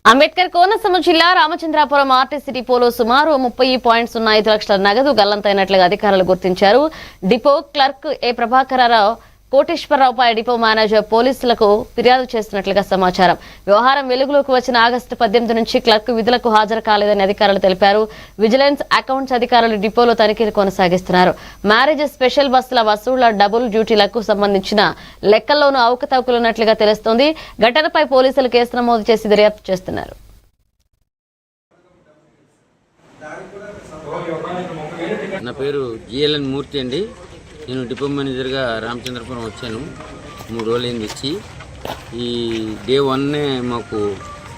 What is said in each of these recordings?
అంబేద్కర్ కోనసీమ జిల్లా రామచంద్రాపురం ఆర్టీసీ డిపోలో సుమారు 30.05 లక్షల నగదు గల్లంతైనట్లుగా అధికారులు గుర్తించారు. డిపో క్లర్క్ ఏ ప్రభాకరరావు కోటేశ్వరరావుపై డిపో మేనేజర్ పోలీసులకు ఫిర్యాదు చేసినట్లుగా సమాచారం. వ్యవహారం వెలుగులోకి వచ్చిన ఆగస్టు 18 నుంచి క్లర్క్ విధులకు హాజరు కాలేదని అధికారులు తెలిపారు. విజిలెన్స్ అకౌంట్స్ అధికారులు డిపోలో తనిఖీలు కొనసాగిస్తున్నారు. మ్యారేజ్ స్పెషల్ బస్సుల వసూళ్ల డబుల్ డ్యూటీలకు సంబంధించిన లెక్కల్లోనూ అవకతవకలున్నట్లుగా తెలుస్తోంది. ఘటనపై పోలీసులు కేసు నమోదు చేసి దర్యాప్తు చేస్తున్నారు. నా పేరు జిఎల్ఎన్ మూర్తి అండి. నేను డిపో మేనేజర్గా రామచంద్రపురం వచ్చాను. 3 రోజులైంది వచ్చి. ఈ డే 1 మాకు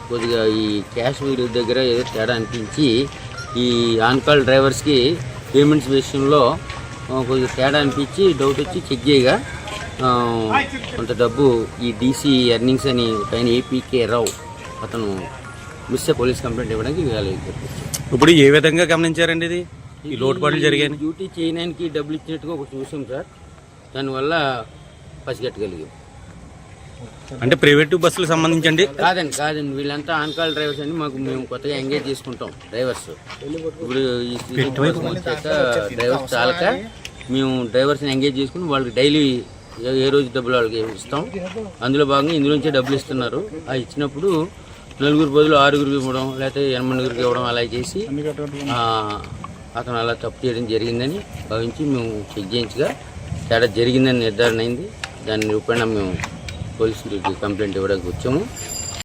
కొద్దిగా ఈ క్యాష్ దగ్గర ఏదో తేడా అనిపించి ఈ ఆన్ కాల్ డ్రైవర్స్కి పేమెంట్స్ విషయంలో కొద్దిగా తేడా అనిపించి డౌట్ వచ్చి చెక్ చేయగా కొంత డబ్బు ఈ డీసీ ఎర్నింగ్స్ అని పైన ఏపీకే రావు అతను మిస్ పోలీస్ కంప్లైంట్ ఇవ్వడానికి ఇప్పుడు ఏ విధంగా గమనించారండి ఇది ఈ లోటుపాట్లు జరిగాయి? డ్యూటీ చేయడానికి డబ్బులు ఇచ్చినట్టుగా ఒక చూసాం సార్. దానివల్ల పసిగట్టగలిగాం. అంటే ప్రైవేటు బస్సులకు సంబంధించండి? కాదండి వీళ్ళంతా ఆన్ కాల్ డ్రైవర్స్ అని మేము కొత్తగా ఎంగేజ్ చేసుకుంటాం డ్రైవర్స్. ఇప్పుడు ఈ వచ్చాక డ్రైవర్స్ చాలక మేము డ్రైవర్స్ని ఎంగేజ్ చేసుకుని వాళ్ళకి డైలీ ఏ రోజు డబ్బులు వాళ్ళకి ఇస్తాం. అందులో భాగంగా ఇందులోంచే డబ్బులు ఇస్తున్నారు. ఆ ఇచ్చినప్పుడు 4 బదులు 6 ఇవ్వడం లేకపోతే 8 ఇవ్వడం అలా చేసి అతను అలా తప్పు చేయడం జరిగిందని భావించి మేము చెక్ చేయించగా తేడా జరిగిందని నిర్ధారణ అయింది. దాని రూపేణ మేము పోలీసులకి కంప్లైంట్ ఇవ్వడానికి వచ్చాము.